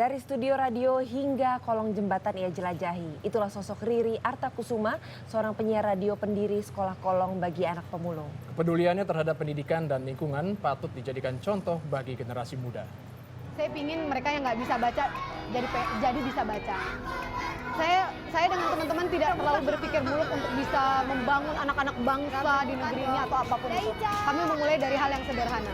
Dari studio radio hingga kolong jembatan ia jelajahi. Itulah sosok Riri Artakusuma, seorang penyiar radio pendiri Sekolah Kolong bagi Anak Pemulung. Kepeduliannya terhadap pendidikan dan lingkungan patut dijadikan contoh bagi generasi muda. Saya ingin mereka yang nggak bisa baca jadi bisa baca. Saya dengan teman-teman tidak terlalu berpikir muluk untuk bisa membangun anak-anak bangsa di negeri ini atau apapun itu. Kami memulai dari hal yang sederhana.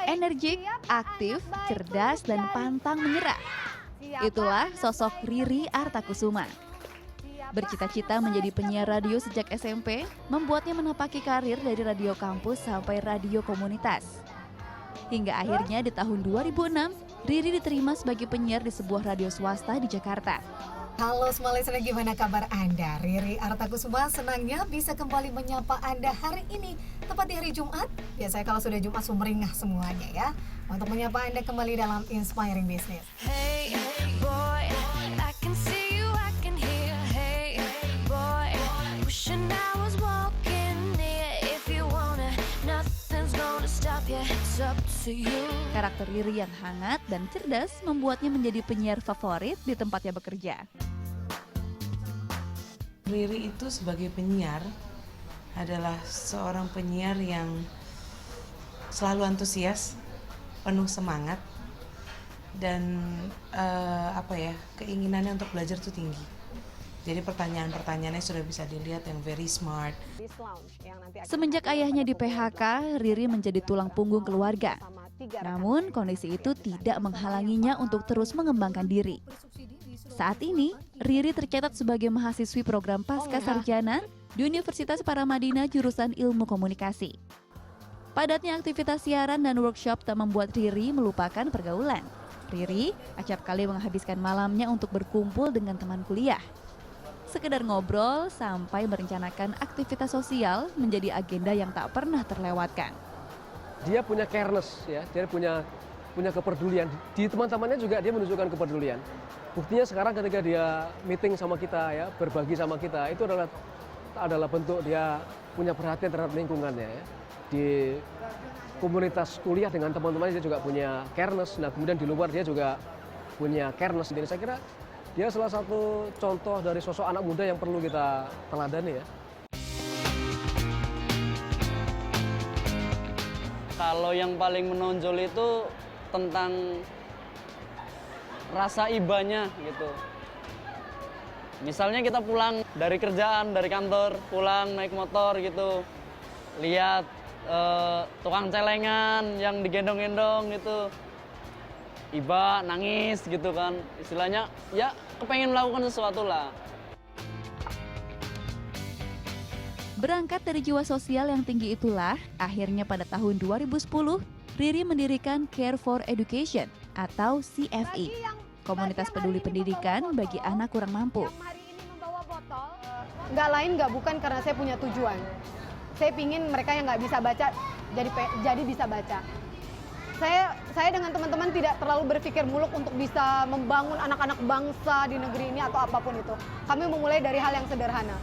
Energik, aktif, cerdas, dan pantang menyerah. Itulah sosok Riri Artakusuma. Bercita-cita menjadi penyiar radio sejak SMP, membuatnya menapaki karir dari radio kampus sampai radio komunitas. Hingga akhirnya di tahun 2006, Riri diterima sebagai penyiar di sebuah radio swasta di Jakarta. Halo semua listener, gimana kabar Anda? Riri Artakusuma senangnya bisa kembali menyapa Anda hari ini, tepat di hari Jumat. Biasanya kalau sudah Jumat sumringah semuanya ya. Untuk menyapa Anda kembali dalam Inspiring Business. Hey boy, I can see you, I can hear. Hey boy, wishing I was walking near. If you wanna, nothing's gonna stop you. It's up to you. Karakter Riri yang hangat dan cerdas membuatnya menjadi penyiar favorit di tempatnya bekerja. Riri itu sebagai penyiar adalah seorang penyiar yang selalu antusias, penuh semangat, dan keinginannya untuk belajar tuh tinggi. Jadi pertanyaan-pertanyaannya sudah bisa dilihat yang very smart. Semenjak ayahnya di PHK, Riri menjadi tulang punggung keluarga. Namun kondisi itu tidak menghalanginya untuk terus mengembangkan diri. Saat ini, Riri tercatat sebagai mahasiswi program Pasca Sarjana di Universitas Paramadina jurusan Ilmu Komunikasi. Padatnya aktivitas siaran dan workshop tak membuat Riri melupakan pergaulan. Riri acap kali menghabiskan malamnya untuk berkumpul dengan teman kuliah. Sekedar ngobrol sampai merencanakan aktivitas sosial menjadi agenda yang tak pernah terlewatkan. Dia punya careness ya, dia punya kepedulian. Di teman-temannya juga dia menunjukkan kepedulian. Buktinya sekarang ketika dia meeting sama kita ya, berbagi sama kita, itu adalah bentuk dia punya perhatian terhadap lingkungannya ya. Di komunitas kuliah dengan teman-temannya dia juga punya careness. Nah, kemudian di luar dia juga punya careness. Jadi saya kira dia salah satu contoh dari sosok anak muda yang perlu kita teladani ya. Kalau yang paling menonjol itu tentang rasa ibanya gitu. Misalnya kita pulang dari kerjaan, dari kantor, pulang naik motor gitu, lihat tukang celengan yang digendong-gendong gitu, iba nangis gitu kan, istilahnya ya kepengen melakukan sesuatu lah. Berangkat dari jiwa sosial yang tinggi itulah, akhirnya pada tahun 2010, Riri mendirikan Care for Education atau CFE, komunitas peduli pendidikan bagi anak kurang mampu. Nggak lain nggak bukan karena saya punya tujuan. Saya ingin mereka yang nggak bisa baca jadi bisa baca. Saya dengan teman-teman tidak terlalu berpikir muluk untuk bisa membangun anak-anak bangsa di negeri ini atau apapun itu. Kami memulai dari hal yang sederhana.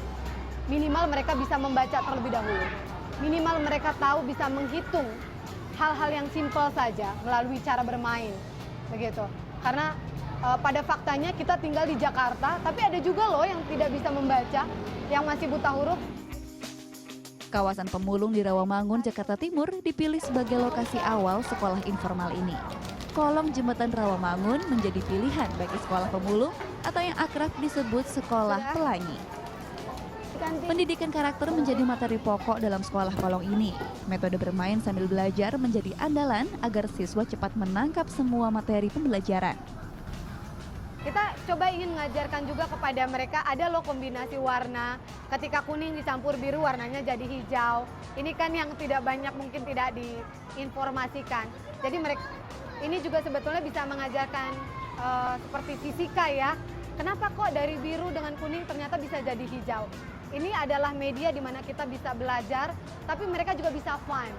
Minimal mereka bisa membaca terlebih dahulu. Minimal mereka tahu bisa menghitung hal-hal yang simpel saja melalui cara bermain. Begitu. Karena pada faktanya kita tinggal di Jakarta, tapi ada juga loh yang tidak bisa membaca, yang masih buta huruf. Kawasan Pemulung di Rawamangun, Jakarta Timur dipilih sebagai lokasi awal sekolah informal ini. Kolong jembatan Rawamangun menjadi pilihan bagi sekolah pemulung atau yang akrab disebut sekolah pelangi. Pendidikan karakter menjadi materi pokok dalam sekolah kolong ini. Metode bermain sambil belajar menjadi andalan agar siswa cepat menangkap semua materi pembelajaran. Kita coba ingin mengajarkan juga kepada mereka, ada loh kombinasi warna. Ketika kuning dicampur biru, warnanya jadi hijau. Ini kan yang tidak banyak mungkin tidak diinformasikan. Jadi mereka ini juga sebetulnya bisa mengajarkan seperti fisika ya. Kenapa kok dari biru dengan kuning ternyata bisa jadi hijau? Ini adalah media di mana kita bisa belajar, tapi mereka juga bisa fun.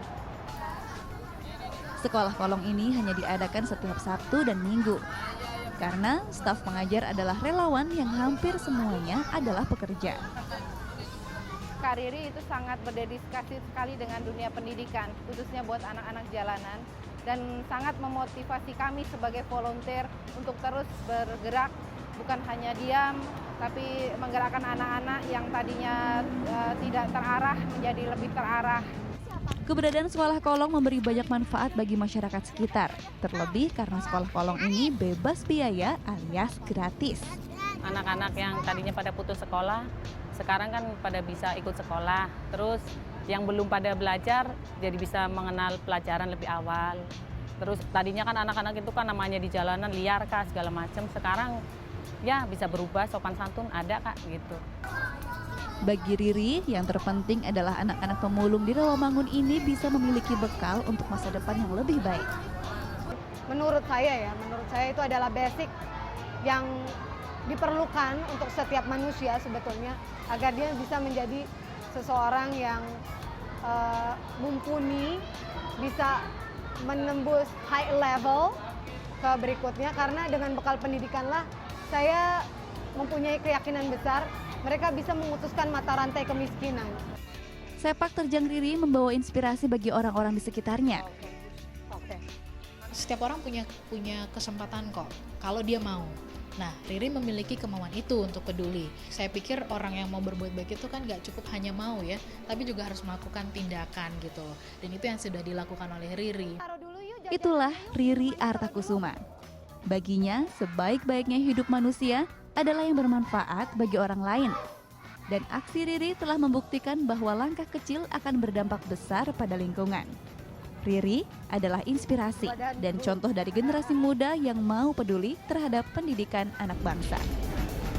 Sekolah kolong ini hanya diadakan setiap Sabtu dan Minggu. Karena staf pengajar adalah relawan yang hampir semuanya adalah pekerja. Kak Riri itu sangat berdedikasi sekali dengan dunia pendidikan, khususnya buat anak-anak jalanan. Dan sangat memotivasi kami sebagai volunteer untuk terus bergerak, bukan hanya diam, tapi menggerakkan anak-anak yang tadinya tidak terarah menjadi lebih terarah. Keberadaan sekolah kolong memberi banyak manfaat bagi masyarakat sekitar, terlebih karena sekolah kolong ini bebas biaya alias gratis. Anak-anak yang tadinya pada putus sekolah, sekarang kan pada bisa ikut sekolah. Terus yang belum pada belajar jadi bisa mengenal pelajaran lebih awal. Terus tadinya kan anak-anak itu kan namanya di jalanan liar Kak, segala macam. Sekarang ya bisa berubah, sopan santun ada Kak gitu. Bagi Riri, yang terpenting adalah anak-anak pemulung di Rawamangun ini bisa memiliki bekal untuk masa depan yang lebih baik. Menurut saya itu adalah basic yang diperlukan untuk setiap manusia sebetulnya agar dia bisa menjadi seseorang yang mumpuni, bisa menembus high level ke berikutnya, karena dengan bekal pendidikanlah saya mempunyai keyakinan besar mereka bisa memutuskan mata rantai kemiskinan. Sepak terjang Riri membawa inspirasi bagi orang-orang di sekitarnya. Setiap orang punya kesempatan kok, kalau dia mau. Nah, Riri memiliki kemauan itu untuk peduli. Saya pikir orang yang mau berbuat baik itu kan gak cukup hanya mau ya, tapi juga harus melakukan tindakan gitu. Dan itu yang sudah dilakukan oleh Riri. Itulah Riri Artakusuma. Baginya, sebaik-baiknya hidup manusia adalah yang bermanfaat bagi orang lain. Dan aksi Riri telah membuktikan bahwa langkah kecil akan berdampak besar pada lingkungan. Riri adalah inspirasi dan contoh dari generasi muda yang mau peduli terhadap pendidikan anak bangsa.